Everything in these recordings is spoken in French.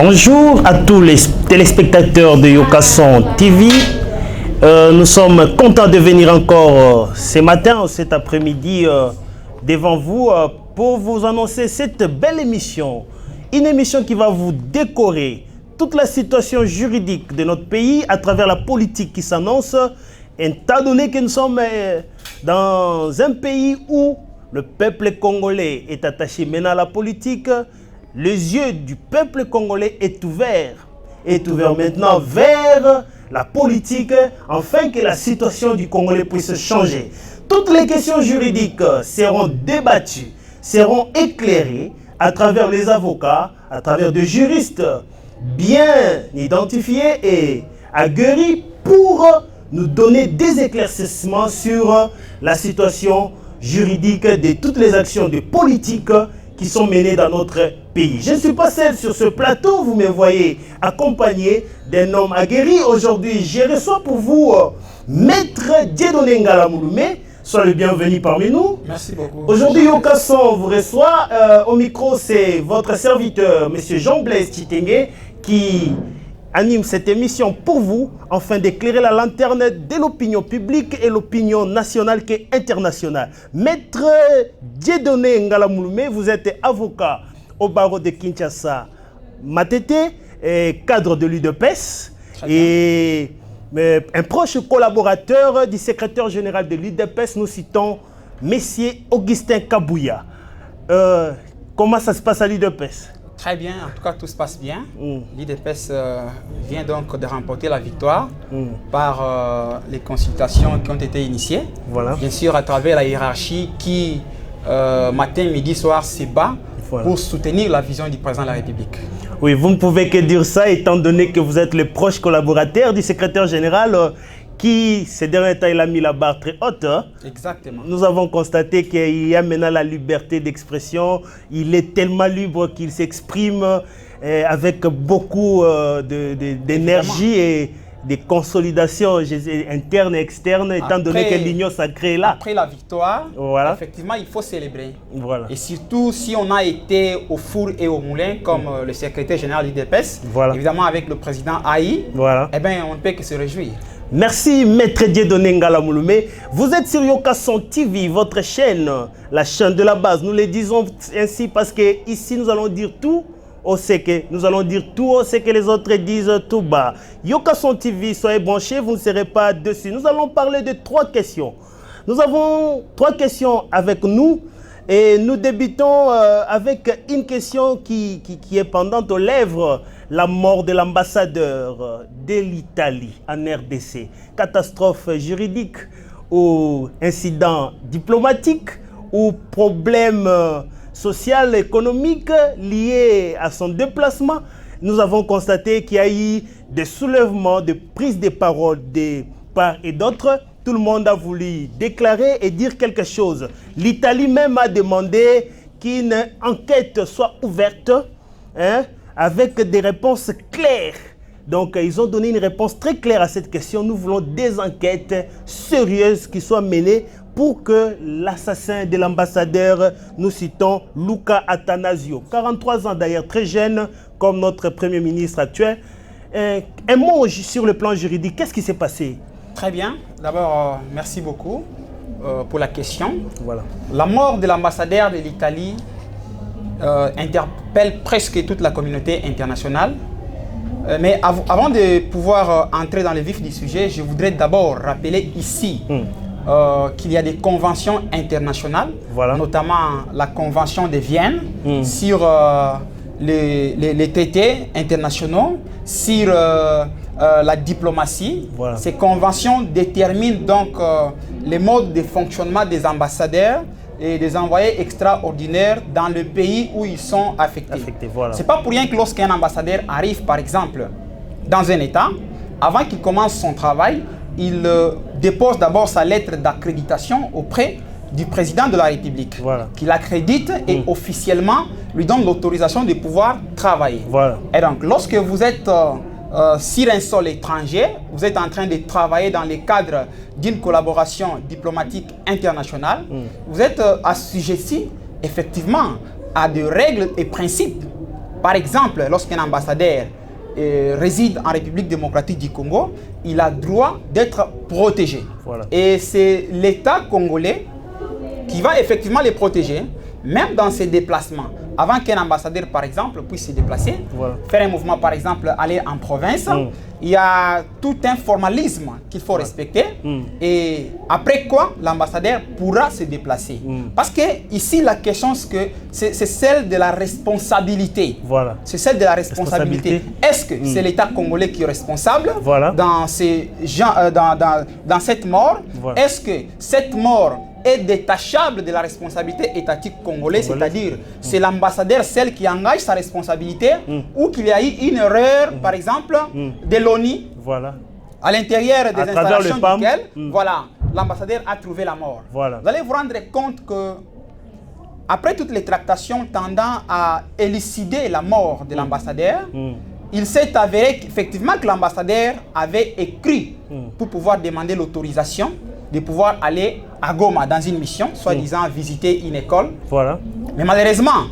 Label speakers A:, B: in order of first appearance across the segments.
A: Bonjour à tous les téléspectateurs de Yokason TV. Nous sommes contents de venir encore ce matin ou cet après-midi devant vous pour vous annoncer cette belle émission. Une émission qui va vous décorer toute la situation juridique de notre pays à travers la politique qui s'annonce. Étant donné que nous sommes dans un pays où le peuple congolais est attaché maintenant à la politique, les yeux du peuple congolais est ouvert maintenant vers la politique, afin que la situation du Congolais puisse changer. Toutes les questions juridiques seront débattues, seront éclairées à travers les avocats, à travers des juristes bien identifiés et aguerris pour nous donner des éclaircissements sur la situation juridique de toutes les actions de politique qui sont menées dans notre pays. Je ne suis pas seul sur ce plateau, vous me voyez accompagné d'un homme aguerri. Aujourd'hui, je reçois pour vous Maître Dieudonné Ngala Mouloumé. Sois le bienvenu parmi nous.
B: Merci beaucoup.
A: Aujourd'hui, Yokason vous reçoit. Au micro, c'est votre serviteur, M. Jean-Blaise Chitenge, qui anime cette émission pour vous, afin d'éclairer la lanterne de l'opinion publique et l'opinion nationale et internationale. Maître Dieudonné Ngala Mouloumé, vous êtes avocat au barreau de Kinshasa, Matete, cadre de l'UDPS et un proche collaborateur du secrétaire général de l'UDPS. Nous citons Messieurs Augustin Kabouya. Comment ça se passe à l'UDPS?
B: Très bien, en tout cas tout se passe bien. L'UDPS vient donc de remporter la victoire par les consultations qui ont été initiées.
A: Voilà.
B: Bien sûr à travers la hiérarchie qui matin, midi, soir se bat pour soutenir la vision du président de la République.
A: Oui, vous ne pouvez que dire ça étant donné que vous êtes le proche collaborateur du secrétaire général qui, ces derniers temps, il a mis la barre très haute.
B: Exactement.
A: Nous avons constaté qu'il y a maintenant la liberté d'expression. Il est tellement libre qu'il s'exprime avec beaucoup d'énergie et de consolidation interne et externe, étant donné que l'union sacrée est là.
B: Après la victoire,
A: voilà.
B: Effectivement, il faut célébrer.
A: Voilà.
B: Et surtout, si on a été au four et au moulin, comme le secrétaire général du DPS, voilà. Évidemment avec le président Aïe, voilà. Eh bien, on ne peut que se réjouir. Merci, Maître Dieudonné Ngala Mouloumé. Vous êtes sur Yokason TV, votre chaîne, la chaîne de la base. Nous le disons ainsi parce que ici, nous allons dire tout. Nous allons dire tout ce que les autres disent tout bas. Yokason TV, soyez branchés, vous ne serez pas dessus. Nous allons parler de 3 questions. Nous avons 3 questions avec nous et nous débutons avec une question qui est pendante aux lèvres. La mort de l'ambassadeur de l'Italie en RDC. Catastrophe juridique ou incident diplomatique ou problème social, économique lié à son déplacement. Nous avons constaté qu'il y a eu des soulèvements, des prises de parole de part et d'autre. Tout le monde a voulu déclarer et dire quelque chose. L'Italie même a demandé qu'une enquête soit ouverte, avec des réponses claires. Donc, ils ont donné une réponse très claire à cette question. Nous voulons des enquêtes sérieuses qui soient menées pour que l'assassin de l'ambassadeur, nous citons Luca Attanasio, 43 ans d'ailleurs, très jeune, comme notre Premier ministre actuel. Un mot sur le plan juridique, qu'est-ce qui s'est passé? Très bien. D'abord, merci beaucoup pour la question.
A: Voilà.
B: La mort de l'ambassadeur de l'Italie interpelle presque toute la communauté internationale. Mais avant de pouvoir entrer dans le vif du sujet, je voudrais d'abord rappeler ici qu'il y a des conventions internationales, voilà. Notamment la Convention de Vienne sur les traités internationaux, sur la diplomatie. Voilà. Ces conventions déterminent donc les modes de fonctionnement des ambassadeurs et des envoyés extraordinaires dans le pays où ils sont affectés. Voilà. Ce n'est pas pour rien que lorsqu'un ambassadeur arrive, par exemple, dans un État, avant qu'il commence son travail, il dépose d'abord sa lettre d'accréditation auprès du président de la République, voilà. Qui l'accrédite et officiellement lui donne l'autorisation de pouvoir travailler. Voilà. Et donc, lorsque vous êtes sur un sol étranger, vous êtes en train de travailler dans le cadre d'une collaboration diplomatique internationale, vous êtes assujetti effectivement à des règles et principes Par exemple, lorsqu'un ambassadeur réside en République démocratique du Congo, il a droit d'être protégé. Voilà. Et c'est l'État congolais qui va effectivement les protéger, même dans ses déplacements. Avant qu'un ambassadeur, par exemple, puisse se déplacer, voilà, faire un mouvement, par exemple, aller en province, il y a tout un formalisme qu'il faut respecter. Et après quoi, l'ambassadeur pourra se déplacer. Parce que ici, la question, c'est celle de la responsabilité. Voilà. C'est celle de la responsabilité. Est-ce que c'est l'État congolais qui est responsable dans, dans cette mort? Est-ce que cette mort est détachable de la responsabilité étatique congolaise, c'est-à-dire c'est l'ambassadeur celle qui engage sa responsabilité ou qu'il y a eu une erreur, par exemple, de l'ONU à l'intérieur des installations duquel l'ambassadeur a trouvé la mort. Vous allez vous rendre compte que après toutes les tractations tendant à élucider la mort de l'ambassadeur, il s'est avéré qu'effectivement que l'ambassadeur avait écrit pour pouvoir demander l'autorisation de pouvoir aller à Goma dans une mission, soi-disant visiter une école. Mais malheureusement,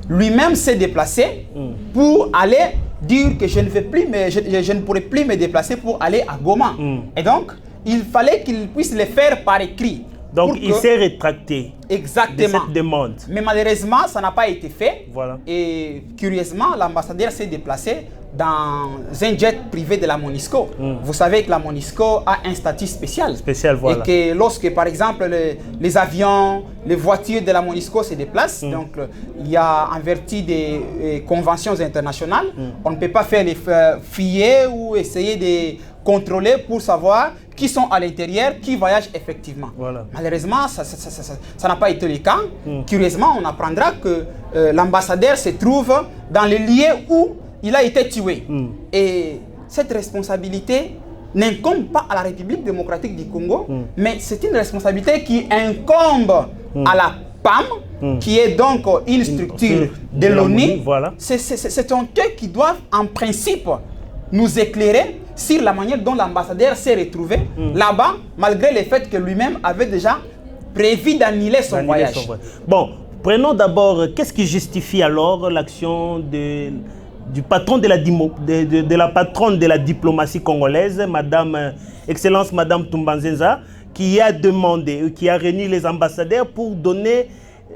B: lui-même s'est déplacé pour aller dire que je ne pourrais plus me déplacer pour aller à Goma. Et donc, il fallait qu'il puisse le faire par écrit.
A: Donc, il s'est rétracté de cette demande.
B: Mais malheureusement, ça n'a pas été fait. Et curieusement, l'ambassadeur s'est déplacé dans un jet privé de la MONUSCO. Vous savez que la MONUSCO a un statut spécial. Et que lorsque, par exemple, les avions, les voitures de la MONUSCO se déplacent, donc il y a en vertu des conventions internationales, on ne peut pas faire les fouiller ou essayer de contrôler pour savoir qui sont à l'intérieur, qui voyagent effectivement. Malheureusement, ça n'a pas été le cas. Curieusement, on apprendra que l'ambassadeur se trouve dans le lieu où il a été tué. Et cette responsabilité n'incombe pas à la République démocratique du Congo, mais c'est une responsabilité qui incombe à la PAM, qui est donc une structure de l'ONU. C'est eux qui doivent en principe nous éclairer sur la manière dont l'ambassadeur s'est retrouvé là-bas, malgré le fait que lui-même avait déjà prévu d'annuler son voyage.
A: Bon, prenons d'abord, qu'est-ce qui justifie alors l'action du patron de la patronne de la diplomatie congolaise, Excellence Madame Tumbanzenza, qui a demandé, qui a réuni les ambassadeurs pour donner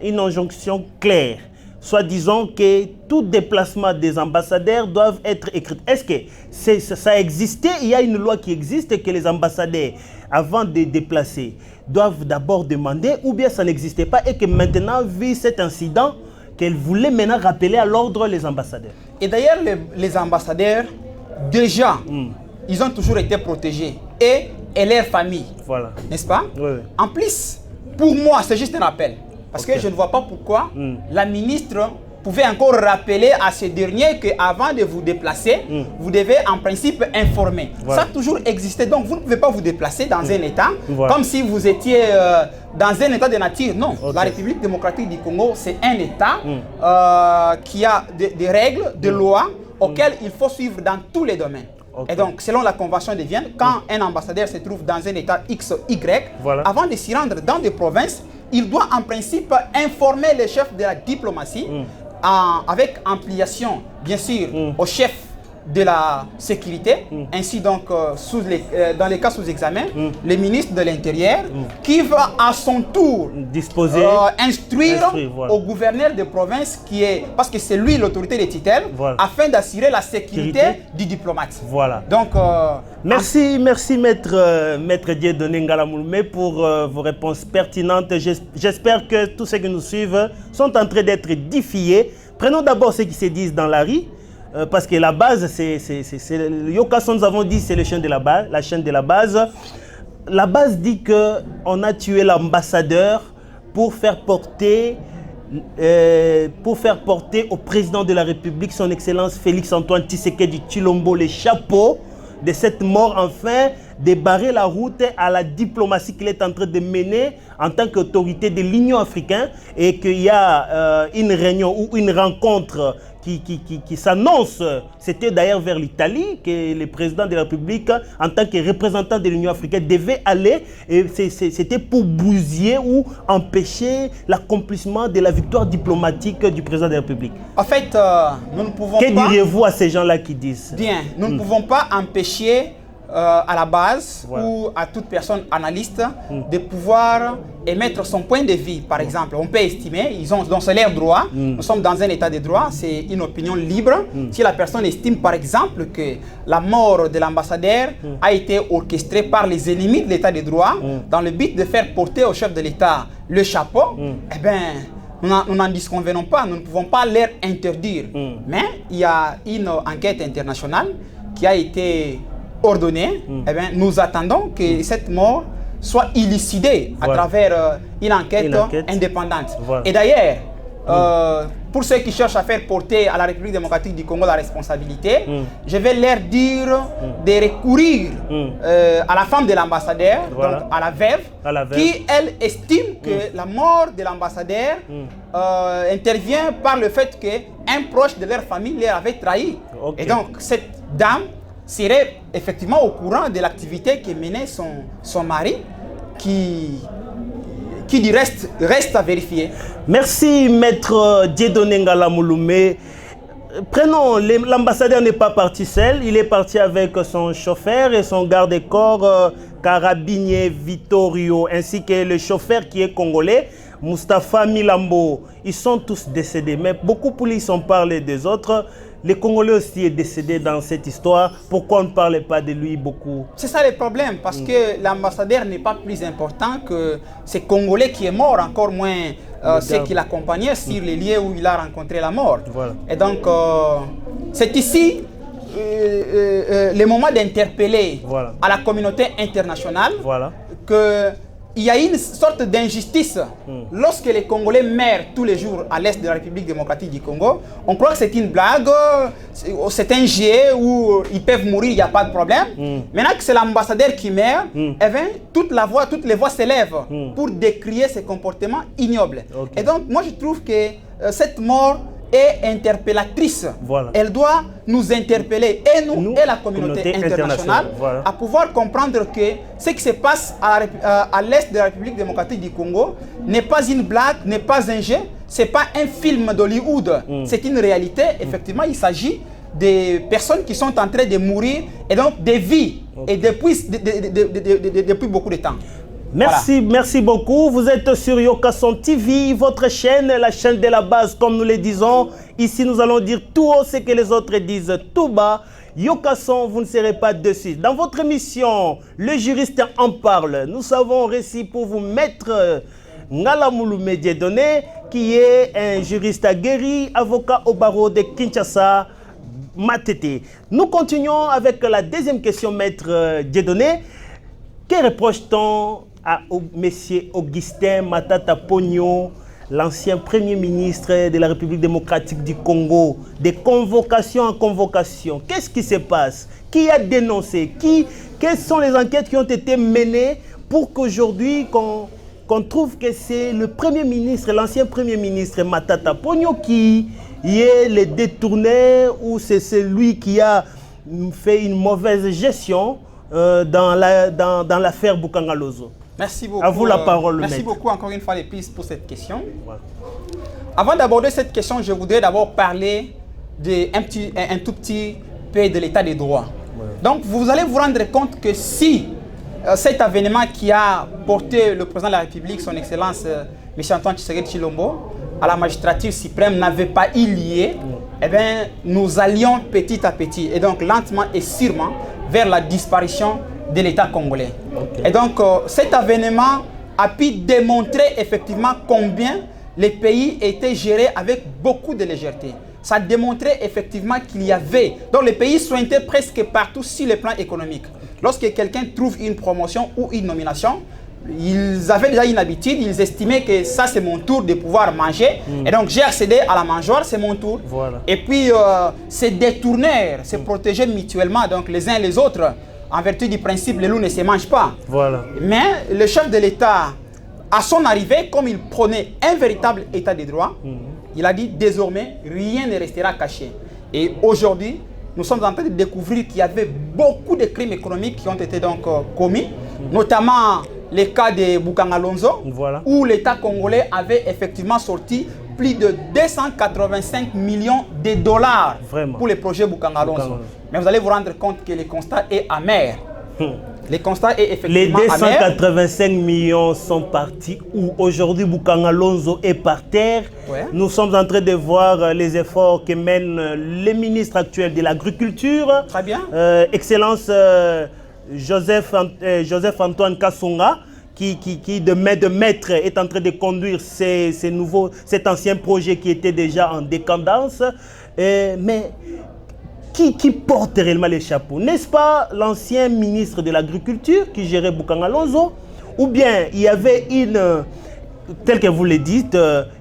A: une injonction claire, soit disant que tout déplacement des ambassadeurs doivent être écrit. Est-ce que ça existait? Il y a une loi qui existe que les ambassadeurs, avant de déplacer, doivent d'abord demander, ou bien ça n'existait pas et que maintenant, vu cet incident, qu'elle voulait maintenant rappeler à l'ordre les ambassadeurs.
B: Et d'ailleurs, les ambassadeurs, déjà, ils ont toujours été protégés. Et leur famille. N'est-ce pas? En plus, pour moi, c'est juste un rappel. Parce que je ne vois pas pourquoi la ministre pouvait encore rappeler à ce dernier qu'avant de vous déplacer, vous devez en principe informer. Ça a toujours existé. Donc, vous ne pouvez pas vous déplacer dans un État comme si vous étiez dans un État de nature. Non, la République démocratique du Congo, c'est un État qui a des règles, des lois auxquelles il faut suivre dans tous les domaines. Et donc, selon la Convention de Vienne, quand un ambassadeur se trouve dans un État X, Y, avant de s'y rendre dans des provinces, il doit en principe informer les chefs de la diplomatie avec ampliation, bien sûr, au chef de la sécurité, ainsi donc dans les cas sous examen, le ministre de l'Intérieur, qui va à son tour instruire au gouverneur de province, parce que c'est lui l'autorité des tutelles, afin d'assurer la sécurité du diplomate. Donc,
A: merci maître Dieudonné Ngala Mouloumé pour vos réponses pertinentes. J'espère que tous ceux qui nous suivent sont en train d'être édifiés. Prenons d'abord ceux qui se disent dans la rue. Parce que la base, Yokason, nous avons dit, c'est la chaîne de la base. La base dit qu'on a tué l'ambassadeur pour faire porter au président de la République, son Excellence Félix-Antoine Tshisekedi Tshilombo, le chapeau de cette mort, enfin, de barrer la route à la diplomatie qu'il est en train de mener en tant qu'autorité de l'Union africaine, et qu'il y a une réunion ou une rencontre qui qui s'annonce. C'était d'ailleurs vers l'Italie que le président de la République, en tant que représentant de l'Union africaine, devait aller. Et c'était pour bousiller ou empêcher l'accomplissement de la victoire diplomatique du président de la République.
B: En fait, nous ne pouvons
A: pas... Que diriez-vous à ces gens-là qui disent?
B: Bien, nous ne pouvons pas empêcher à la base ou à toute personne analyste de pouvoir émettre son point de vue. Par exemple, on peut estimer, c'est leur droit, nous sommes dans un état de droit, c'est une opinion libre. Si la personne estime par exemple que la mort de l'ambassadeur a été orchestrée par les ennemis de l'état de droit dans le but de faire porter au chef de l'État le chapeau, eh bien, nous n'en disconvenons pas, nous ne pouvons pas leur interdire. Mais il y a une enquête internationale qui a été ordonnée. Eh bien, nous attendons que cette mort soit élucidée à travers une enquête indépendante. Et d'ailleurs, pour ceux qui cherchent à faire porter à la République démocratique du Congo la responsabilité, je vais leur dire de recourir à la femme de l'ambassadeur, donc à la veuve, qui, elle, estime que la mort de l'ambassadeur intervient par le fait qu'un proche de leur famille leur avait trahi. Et donc, cette dame serait effectivement au courant de l'activité que menait son mari, qui du reste à vérifier.
A: Merci, maître Dieudonné Ngala Mouloumé. Prenons, l'ambassadeur n'est pas parti seul, il est parti avec son chauffeur et son garde-corps carabinier Vittorio, ainsi que le chauffeur qui est congolais, Mustapha Milambo. Ils sont tous décédés, mais beaucoup plus on parle des autres. Les Congolais aussi est décédé dans cette histoire. Pourquoi on ne parlait pas de lui beaucoup?
B: C'est ça le problème, parce que l'ambassadeur n'est pas plus important que ces Congolais qui est mort, encore moins ceux qui l'accompagnaient sur les lieux où il a rencontré la mort. Et donc, c'est ici le moment d'interpeller à la communauté internationale qu'il y a une sorte d'injustice. Lorsque les Congolais meurent tous les jours à l'est de la République démocratique du Congo, on croit que c'est une blague, c'est un jet où ils peuvent mourir, il n'y a pas de problème. Maintenant que c'est l'ambassadeur qui meurt, eh bien, toutes les voix s'élèvent pour décrier ces comportements ignobles. Et donc, moi je trouve que cette mort est interpellatrice. Elle doit nous interpeller, et nous et la communauté internationale, à pouvoir comprendre que ce qui se passe à l'est de la République démocratique du Congo n'est pas une blague, n'est pas un jeu, ce n'est pas un film d'Hollywood. C'est une réalité. Effectivement, il s'agit des personnes qui sont en train de mourir, et donc des vies, et depuis beaucoup de temps.
A: Merci, merci beaucoup. Vous êtes sur Yokason TV, votre chaîne, la chaîne de la base, comme nous le disons. Ici, nous allons dire tout haut ce que les autres disent tout bas. Yokason, vous ne serez pas dessus. Dans votre émission, le juriste en parle. Nous avons réussi pour vous mettre Ngala Mouloumé Dieudonné, qui est un juriste aguerri, avocat au barreau de Kinshasa, Matete. Nous continuons avec la deuxième question, maître Dieudonné. Que reproche-t-on à M. Augustin Matata Ponyo, l'ancien Premier ministre de la République démocratique du Congo, de convocation en convocation? Qu'est-ce qui se passe? Qui a dénoncé? Quelles sont les enquêtes qui ont été menées pour qu'aujourd'hui, qu'on trouve que c'est le Premier ministre, l'ancien Premier ministre Matata Ponyo qui est le détourné, ou c'est celui qui a fait une mauvaise gestion dans l'affaire Bukangalozo?
B: Merci beaucoup.
A: À vous la parole.
B: Merci beaucoup encore une fois les pistes pour cette question. Avant d'aborder cette question, je voudrais d'abord parler un tout petit peu de l'état des droits. Donc vous allez vous rendre compte que si cet événement qui a porté le président de la République, son Excellence M. Antoine Tshisekedi Tshilombo, à la magistrature suprême n'avait pas eu lieu, eh bien, nous allions petit à petit, et donc lentement et sûrement, vers la disparition de l'État congolais. Et donc, cet événement a pu démontrer effectivement combien les pays étaient gérés avec beaucoup de légèreté. Ça démontrait effectivement qu'il y avait... Donc, les pays sointaient presque partout sur le plan économique. Lorsque quelqu'un trouve une promotion ou une nomination, ils avaient déjà une habitude, ils estimaient que ça c'est mon tour de pouvoir manger. Et donc j'ai accédé à la mangeoire, c'est mon tour. Et puis se détournèrent, se protéger mutuellement, donc les uns les autres, en vertu du principe les loups ne se mangent pas. Mais le chef de l'État, à son arrivée, comme il prenait un véritable état de droit, il a dit désormais, rien ne restera caché. Et aujourd'hui, nous sommes en train de découvrir qu'il y avait beaucoup de crimes économiques qui ont été donc commis, notamment les cas de Boukanga Lonzo, où l'État congolais avait effectivement sorti plus de 285 millions de dollars pour les projets Boukanga Lonzo. Mais vous allez vous rendre compte que le constat est amer. Le constat est effectivement amer.
A: Les 285 millions sont partis où aujourd'hui Boukanga Lonzo est par terre. Nous sommes en train de voir les efforts que mène le ministre actuel de l'Agriculture.
B: Très bien.
A: Excellence Joseph Antoine Kasonga, qui de main de maître est en train de conduire cet ancien projet qui était déjà en décadence. Mais qui porte réellement les chapeaux? N'est-ce pas l'ancien ministre de l'Agriculture qui gérait Boukanga Lonzo? Ou bien il y avait tel que vous le dites,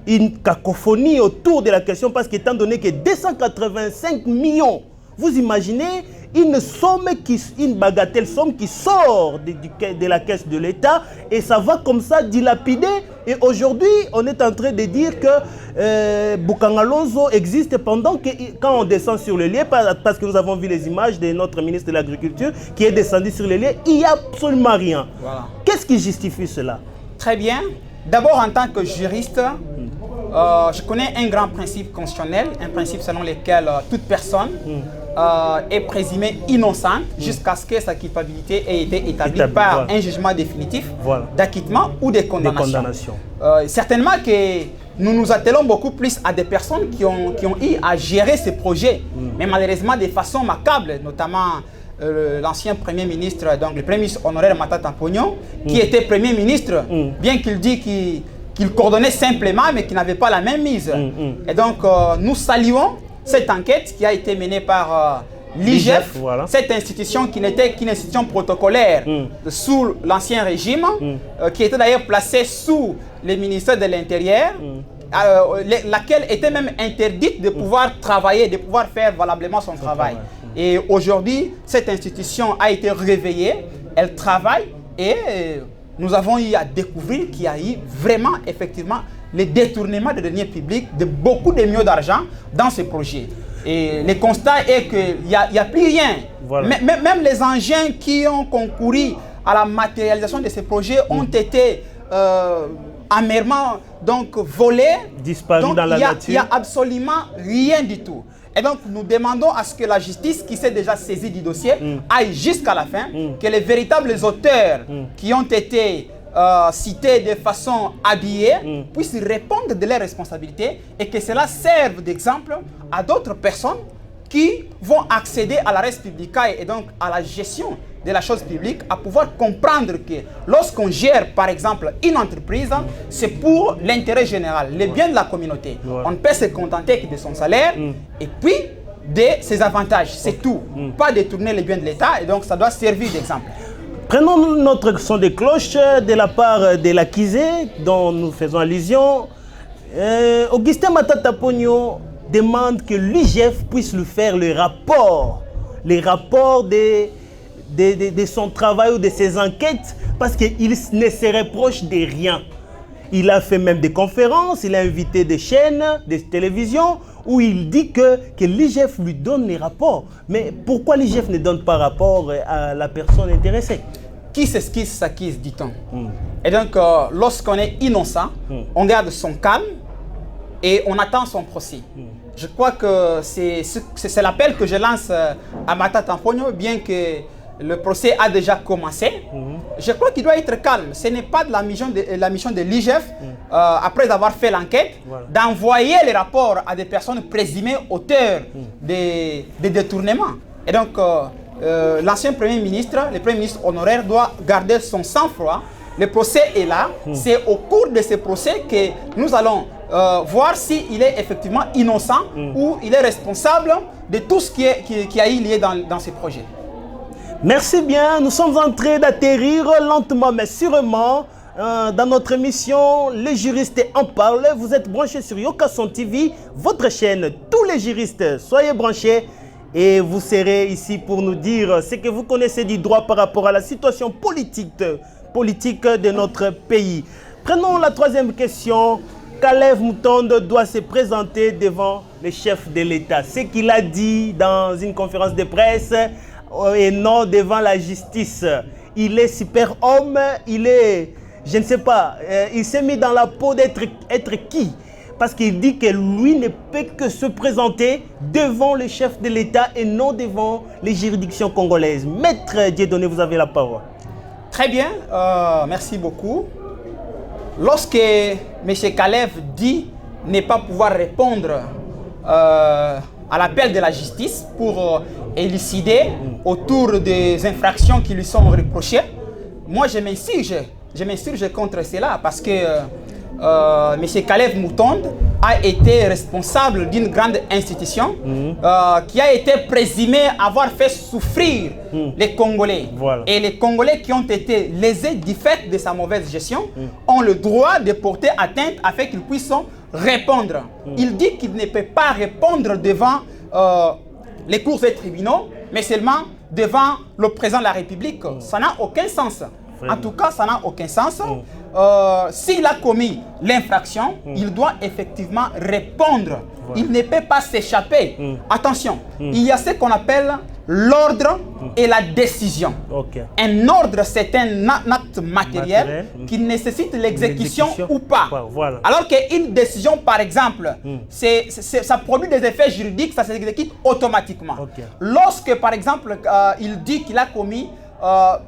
A: une cacophonie autour de la question, parce qu'étant donné que 285 millions, vous imaginez une bagatelle somme qui sort de la caisse de l'État et ça va comme ça dilapider. Et aujourd'hui, on est en train de dire que Boukanga Lonzo existe pendant que, quand on descend sur le lieu, parce que nous avons vu les images de notre ministre de l'Agriculture qui est descendu sur le lieu, il n'y a absolument rien. Voilà. Qu'est-ce qui justifie cela?
B: Très bien. D'abord, en tant que juriste, je connais un grand principe constitutionnel, un principe selon lequel toute personne est présumée innocente jusqu'à ce que sa culpabilité ait été établie par un jugement définitif d'acquittement ou de condamnation. Certainement que nous nous attelons beaucoup plus à des personnes qui ont eu à gérer ces projets, mais malheureusement de façon macabre, notamment l'ancien Premier ministre, donc le Premier ministre honoraire Matata Ponyo, qui était Premier ministre, bien qu'il dit qu'il coordonnait simplement, mais qui n'avait pas la même mise. Et donc, nous saluons cette enquête qui a été menée par l'IGF, cette institution qui n'était qu'une institution protocolaire sous l'ancien régime, qui était d'ailleurs placée sous le ministère de l'Intérieur, laquelle était même interdite de pouvoir travailler, de pouvoir faire valablement son travail. Et aujourd'hui, cette institution a été réveillée, elle travaille et nous avons eu à découvrir qu'il y a eu vraiment, effectivement, le détournement de deniers publics de beaucoup de millions d'argent dans ce projet. Et le constat est qu'il n'y a plus rien. Même les engins qui ont concouru à la matérialisation de ces projets ont été amèrement volés.
A: Disparus dans la nature.
B: Il n'y a absolument rien du tout. Et donc, nous demandons à ce que la justice, qui s'est déjà saisie du dossier, aille jusqu'à la fin, que les véritables auteurs qui ont été cités de façon habillée puissent répondre de leurs responsabilités et que cela serve d'exemple à d'autres personnes qui vont accéder à la res publica et donc à la gestion de la chose publique, à pouvoir comprendre que lorsqu'on gère par exemple une entreprise, c'est pour l'intérêt général, le bien de la communauté. On ne peut se contenter que de son salaire et puis de ses avantages, c'est tout. Pas détourner les biens de l'État et donc ça doit servir d'exemple.
A: Prenons notre son de cloche de la part de l'accusé dont nous faisons allusion. Augustin Matata Ponyo demande que l'IGF puisse lui faire les rapports de son travail ou de ses enquêtes, parce qu'il ne serait proche de rien. Il a fait même des conférences, il a invité des chaînes, des télévisions, où il dit que l'IGF lui donne les rapports. Mais pourquoi l'IGF ne donne pas rapport à la personne intéressée?
B: Qui s'esquisse s'acquise, dit-on. Et donc, lorsqu'on est innocent, on garde son calme et on attend son procès. Je crois que c'est l'appel que je lance à Matata Ponyo, bien que le procès a déjà commencé. Je crois qu'il doit être calme. Ce n'est pas de la mission de l'IGF, après avoir fait l'enquête, d'envoyer les rapports à des personnes présumées auteurs des détournements. Et donc, l'ancien Premier ministre, le Premier ministre honoraire, doit garder son sang-froid. Le procès est là. C'est au cours de ce procès que nous allons voir s'il est effectivement innocent ou il est responsable de tout ce qui a eu lié dans ces projets.
A: Merci bien. Nous sommes en train d'atterrir lentement mais sûrement dans notre émission Les juristes en parlent. Vous êtes branchés sur Yokason TV, votre chaîne. Tous les juristes, soyez branchés et vous serez ici pour nous dire ce que vous connaissez du droit par rapport à la situation politique de notre pays. Prenons la troisième question. Kalev Moutonde doit se présenter devant le chef de l'État. Ce qu'il a dit dans une conférence de presse et non devant la justice. Il est super homme, il est, je ne sais pas, il s'est mis dans la peau d'être qui? Parce qu'il dit que lui ne peut que se présenter devant le chef de l'État et non devant les juridictions congolaises. Maître Dieudonné, vous avez la parole.
B: Très bien, merci beaucoup. Lorsque M. Kalev dit ne pas pouvoir répondre à l'appel de la justice pour élucider autour des infractions qui lui sont reprochées, moi je m'insurge contre cela parce que M. Kalev Moutonde a été responsable d'une grande institution qui a été présumée avoir fait souffrir les Congolais. Voilà. Et les Congolais qui ont été lésés du fait de sa mauvaise gestion ont le droit de porter atteinte afin qu'ils puissent répondre. Il dit qu'il ne peut pas répondre devant les cours et tribunaux, mais seulement devant le président de la République. Ça n'a aucun sens. Vraiment. En tout cas, ça n'a aucun sens. S'il a commis l'infraction, il doit effectivement répondre. Voilà. Il ne peut pas s'échapper. Attention, il y a ce qu'on appelle l'ordre et la décision. Okay. Un ordre, c'est un acte matériel qui nécessite l'exécution ou pas. Voilà. Alors qu'une décision, par exemple, ça produit des effets juridiques, ça s'exécute automatiquement. Okay. Lorsque, par exemple, il dit qu'il a commis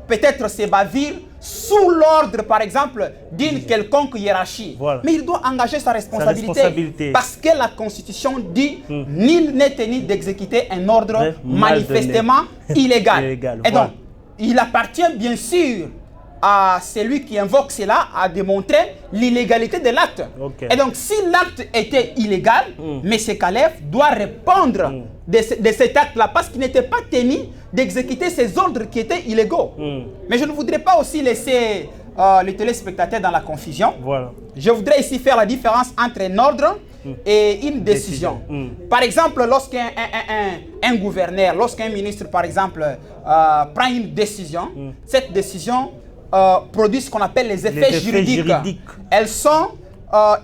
B: peut-être ses bavures sous l'ordre, par exemple, d'une quelconque hiérarchie. Voilà. Mais il doit engager sa responsabilité. Parce que la Constitution dit nul n'est tenu d'exécuter un ordre manifestement illégal. Et donc, il appartient bien sûr à celui qui invoque cela à démontrer l'illégalité de l'acte. Okay. Et donc, si l'acte était illégal, M. Kalev doit répondre de cet acte-là parce qu'il n'était pas tenu d'exécuter ces ordres qui étaient illégaux. Mais je ne voudrais pas aussi laisser les téléspectateurs dans la confusion. Voilà. Je voudrais ici faire la différence entre un ordre et une décision. Par exemple, lorsqu'un gouverneur, lorsqu'un ministre, par exemple, prend une décision, cette décision produit ce qu'on appelle les effets juridiques. Elles sont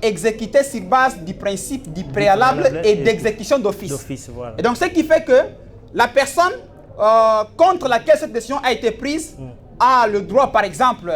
B: exécutées sur base du principe du préalable et d'exécution d'office. Voilà. Et donc, ce qui fait que la personne contre laquelle cette décision a été prise a le droit, par exemple,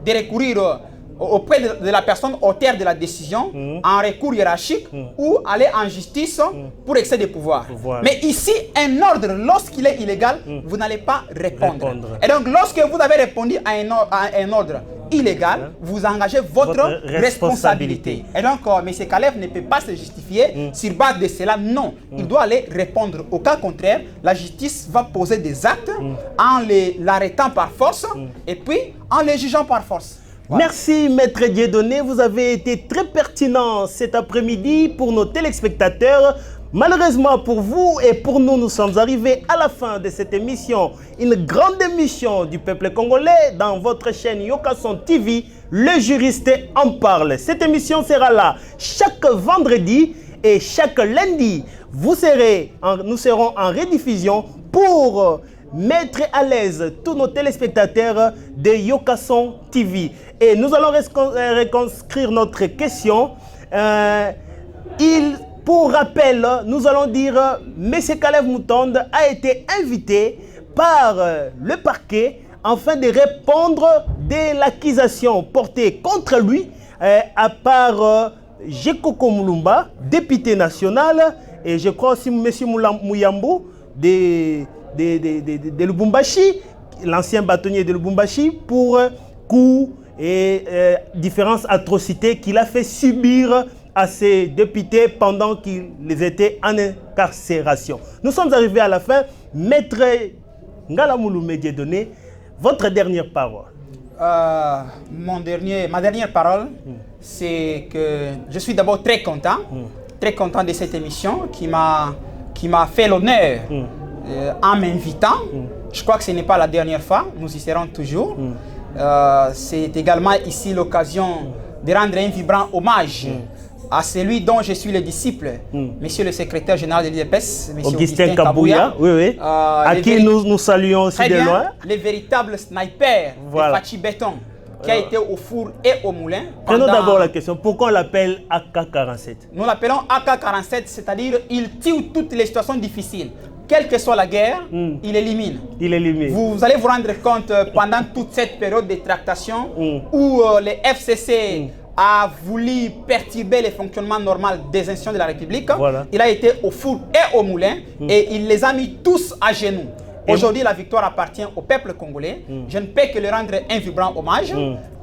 B: de recourir auprès de la personne auteure de la décision en recours hiérarchique ou aller en justice pour excès de pouvoir. Voilà. Mais ici, un ordre, lorsqu'il est illégal, vous n'allez pas répondre. Et donc, lorsque vous avez répondu à un ordre illégal, vous engagez votre responsabilité. Et donc, M. Kalev ne peut pas se justifier sur base de cela. Non, il doit aller répondre. Au cas contraire, la justice va poser des actes en l'arrêtant par force et puis en les jugeant par force. Voilà.
A: Merci Maître Dieudonné, vous avez été très pertinent cet après-midi pour nos téléspectateurs. Malheureusement pour vous et pour nous, nous sommes arrivés à la fin de cette émission. Une grande émission du peuple congolais dans votre chaîne Yokason TV, le juriste en parle. Cette émission sera là chaque vendredi et chaque lundi. Nous serons en rediffusion pour mettre à l'aise tous nos téléspectateurs de Yokason TV. Et nous allons reconstruire notre question. Pour rappel, nous allons dire M. Kalev Moutonde a été invité par le parquet afin de répondre de l'accusation portée contre lui par Jekoko Mulumba, député national, et je crois aussi M. Mouyambou de Lubumbashi, l'ancien bâtonnier de Lubumbashi, pour coups et différentes atrocités qu'il a fait subir à ces députés pendant qu'ils étaient en incarcération. Nous sommes arrivés à la fin. Maître Ngalamouloumé Dieudonné, votre dernière parole.
B: Ma dernière parole, c'est que je suis d'abord très content de cette émission qui m'a fait l'honneur en m'invitant. Je crois que ce n'est pas la dernière fois, nous y serons toujours. C'est également ici l'occasion de rendre un vibrant hommage à celui dont je suis le disciple, Monsieur le secrétaire général de l'IDPS, M. Augustin Kabouya,
A: à qui nous saluons aussi de loin.
B: Les véritables snipers de Fachi Béton. qui a été au four et au moulin.
A: Prenons d'abord la question, pourquoi on l'appelle AK-47?
B: Nous l'appelons AK-47, c'est-à-dire il tue toutes les situations difficiles. Quelle que soit la guerre, il élimine.
A: Il élimine.
B: Vous allez vous rendre compte pendant toute cette période de tractation où les FCC a voulu perturber le fonctionnement normal des institutions de la République. Voilà. Il a été au four et au moulin et il les a mis tous à genoux. Aujourd'hui, la victoire appartient au peuple congolais. Je ne peux que lui rendre un vibrant hommage.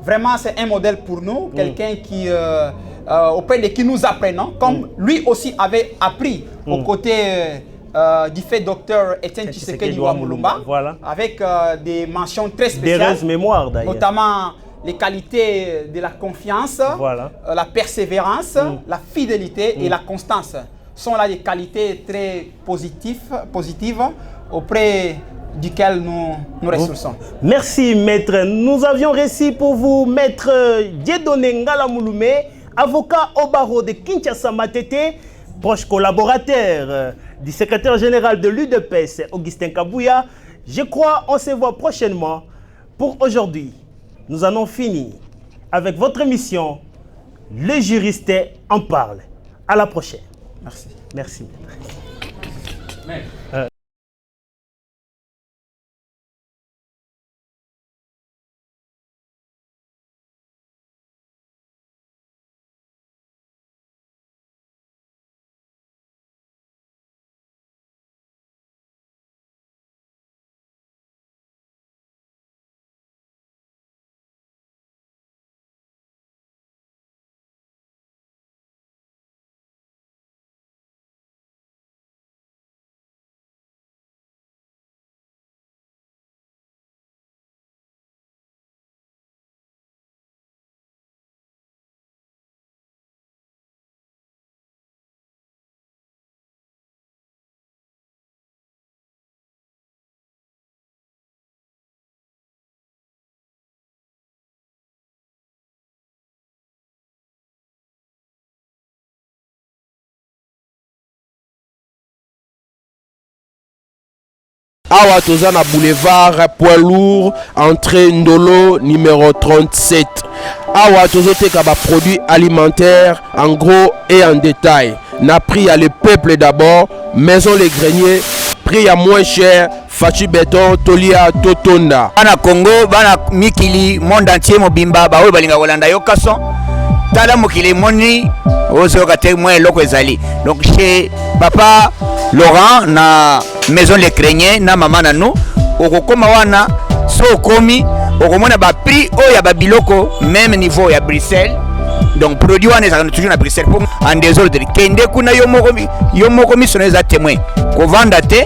B: Vraiment, c'est un modèle pour nous, quelqu'un qui, auprès de qui nous apprenons, comme lui aussi avait appris aux côtés du fait docteur Etienne Tshisekedi Wamulumba, voilà. Avec des mentions très spéciales,
A: des mémoires d'ailleurs,
B: notamment les qualités de la confiance, voilà. La persévérance, la fidélité et la constance sont là des qualités très positives auprès duquel nous ressourçons.
A: Merci maître. Nous avions réussi pour vous maître Dieudonné Ngala Mouloumé, avocat au barreau de Kinshasa Matete, proche collaborateur du secrétaire général de l'UDPS, Augustin Kabouya. Je crois qu'on se voit prochainement. Pour aujourd'hui, nous en avons fini avec votre émission Le juriste en parle. À la prochaine.
B: Merci.
A: Merci.
C: Awa toza na boulevard poids lourd entrée Ndolo numéro 37. Awa tozoteka ba produits alimentaires en gros et en détail. Na prix à le peuple d'abord, maison les greniers, prix à moins cher, Fachi Béton, Tolia, Totonda.
D: Bana Congo, bana Mikili, monde entier mobimba, ba oyo balinga kolanda yo kaso. Tala mokili moni, ozo kate moins loko ezali. Donc chez papa Laurent na maison les greniers na mama na nous, okokoma wana so komi, okomona ba prix oya ba biloko même niveau ya Bruxelles. Donc produit wana ezaka toujours na Bruxelles pour en désordre. Kende kuna yo moko misoneza témoin. Ko vanda te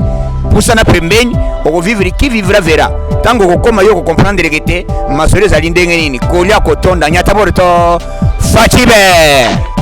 D: pusana pembeni, oko vivre qui vivra verra. Tango kokoma yo ko comprendre que te masole za lindenge nini. Kolia kotonda nyata borto Fachibe.